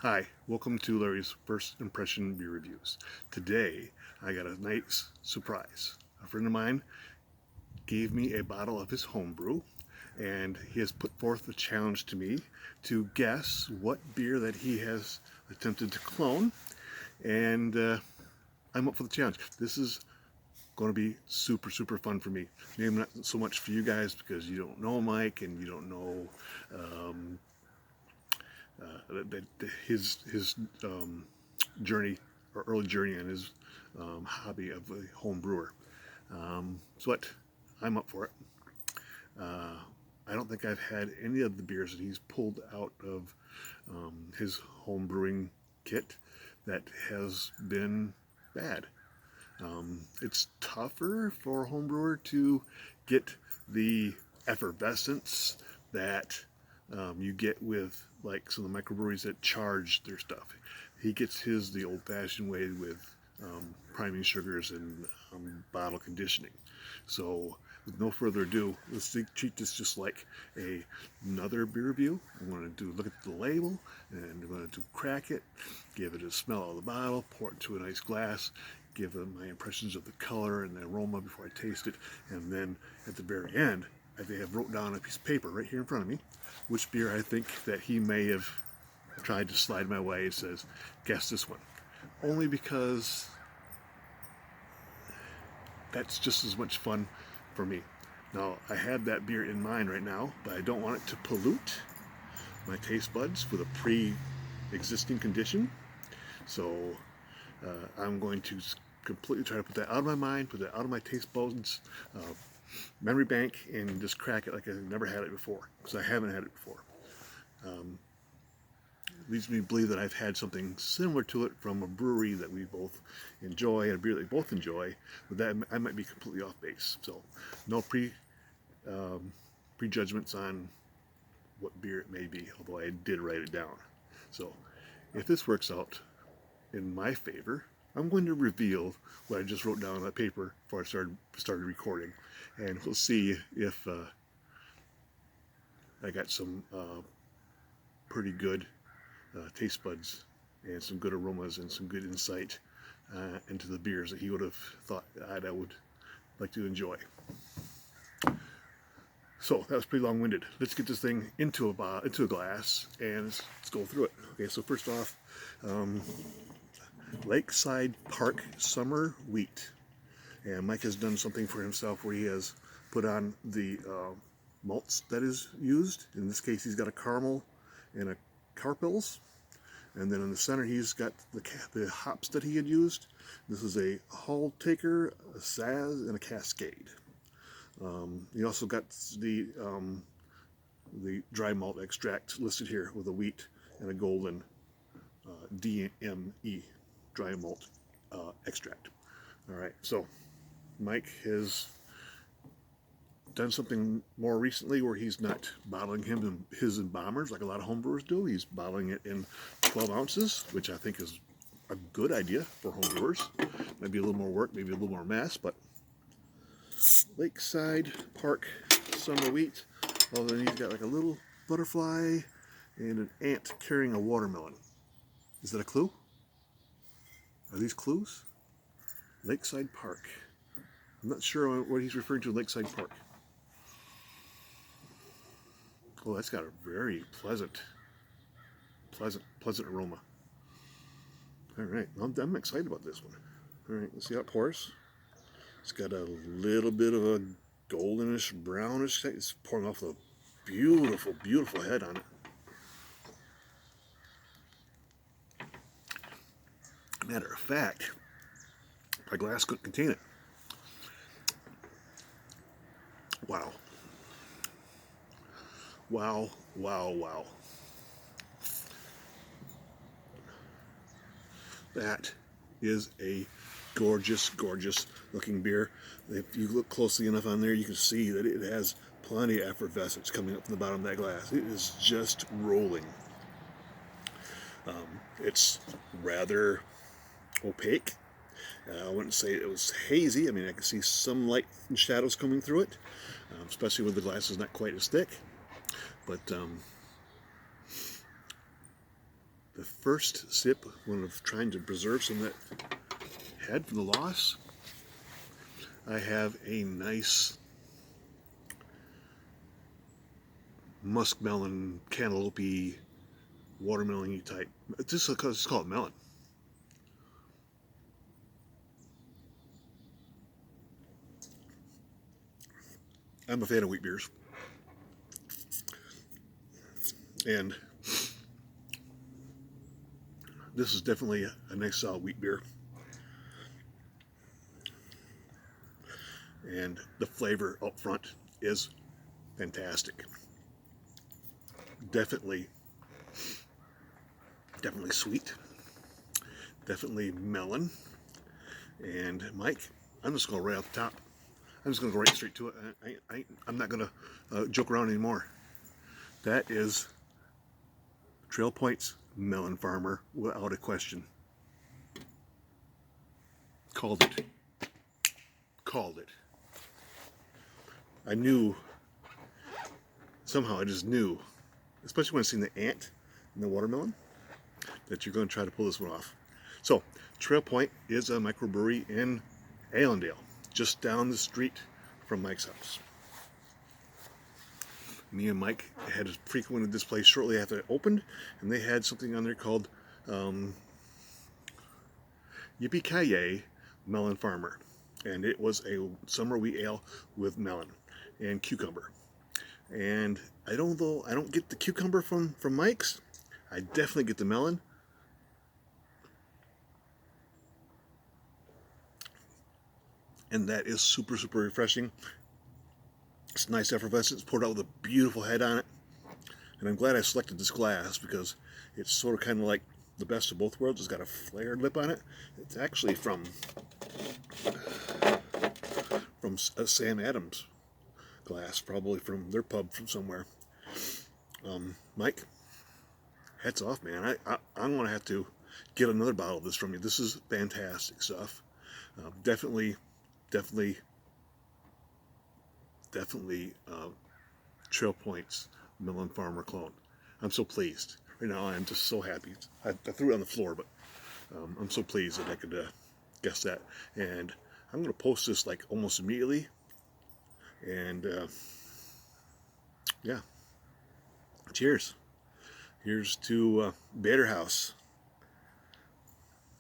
Hi, welcome to Larry's First Impression Beer Reviews. Today, I got a nice surprise. A friend of mine gave me a bottle of his homebrew, and he has put forth a challenge to me to guess what beer that he has attempted to clone, and I'm up for the challenge. This is going to be super fun for me. Maybe not so much for you guys because you don't know Mike and you don't know um, his journey or early journey in his hobby of a home brewer. So what? I'm up for it. Uh, I don't think I've had any of the beers that he's pulled out of his home brewing kit that has been bad. It's tougher for a home brewer to get the effervescence that you get with like some of the microbreweries that charge their stuff. He gets his the old-fashioned way with priming sugars and bottle conditioning. So, with no further ado, let's treat this just like another beer review. I'm going to look at the label, and I'm going to crack it, give it a smell of the bottle, pour it into a nice glass, give them my impressions of the color and the aroma before I taste it, and then at the very end, I have wrote down a piece of paper right here in front of me, which beer I think that he may have tried to slide my way. It says, guess this one. Only because that's just as much fun for me. Now, I have that beer in mind right now, but I don't want it to pollute my taste buds with a pre-existing condition. So I'm going to completely try to put that out of my mind, put that out of my taste buds, uh, memory bank, and just crack it like I've never had it before, because I haven't had it before. Um, Leads me to believe that I've had something similar to it from a brewery that we both enjoy, a beer that we both enjoy, but that I might be completely off base. So, no prejudgments on what beer it may be, although I did write it down. So, if this works out in my favor, I'm going to reveal what I just wrote down on that paper before I started recording, and we'll see if I got some pretty good taste buds and some good aromas and some good insight into the beers that he would have thought I would like to enjoy. So that was pretty long-winded. Let's get this thing into a glass and let's go through it. Okay, so first off, um, Lakeside Park Summer Wheat, and Mike has done something for himself where he has put on the malts that is used. In this case, he's got a caramel and a carpels. And then in the center, he's got the hops that he had used. This is a Hull Taker, a Saz, and a Cascade. He also got the dry malt extract listed here with a wheat and a golden DME dry malt extract. All right, so Mike has done something more recently where he's not bottling his in bombers like a lot of homebrewers do. He's bottling it in 12 ounces, which I think is a good idea for homebrewers. Maybe a little more work, maybe a little more mess, but Lakeside Park Summer Wheat. Oh, then he's got like a little butterfly and an ant carrying a watermelon. Is that a clue? Are these clues? Lakeside Park. I'm not sure what he's referring to in Lakeside Park. Oh, that's got a very pleasant aroma. All right, I'm excited about this one. All right, let's see how it pours. It's got a little bit of a goldenish, brownish. It's pouring off a beautiful head on it. Matter of fact, my glass couldn't contain it. Wow. Wow. That is a gorgeous looking beer. If you look closely enough on there, you can see that it has plenty of effervescence coming up from the bottom of that glass. It is just rolling. It's rather opaque. I wouldn't say it was hazy. I mean, I can see some light and shadows coming through it, especially when the glass is not quite as thick. But the first sip, when I'm trying to preserve some of that head from the loss, I have a nice muskmelon, cantaloupe, watermelon-y type. Just because it's called melon. I'm a fan of wheat beers. And this is definitely a nice solid wheat beer. And the flavor up front is fantastic. Definitely sweet. Definitely melon. And Mike, I'm just going to right off the top. I'm just going to go right straight to it. I'm not going to joke around anymore. That is Trail Point's Melon Farmer without a question. Called it. Called it. I knew, somehow I just knew, especially when I seen the ant and the watermelon, that you're going to try to pull this one off. So, Trail Point is a microbrewery in Allendale, just down the street from Mike's house. Me and Mike had frequented this place shortly after it opened, and they had something on there called Yippee-Ki-Yay Melon Farmer. And it was a summer wheat ale with melon and cucumber. And I don't get the cucumber from Mike's. I definitely get the melon. And that is super, super refreshing. It's nice effervescence, poured out with a beautiful head on it. And I'm glad I selected this glass because it's sort of kind of like the best of both worlds. It's got a flared lip on it. It's actually from a Sam Adams glass, probably from their pub from somewhere. Mike, hats off, man. I'm going to have to get another bottle of this from you. This is fantastic stuff. Definitely Trail Point's Melon Farmer clone. I'm so pleased. Right now I'm just so happy. I threw it on the floor, but I'm so pleased that I could guess that. And I'm going to post this like almost immediately. And yeah, cheers. Here's to Bader House.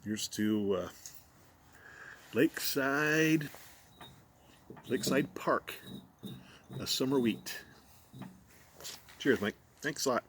Here's to Lakeside Park, a summer wheat. Cheers, Mike. Thanks a lot.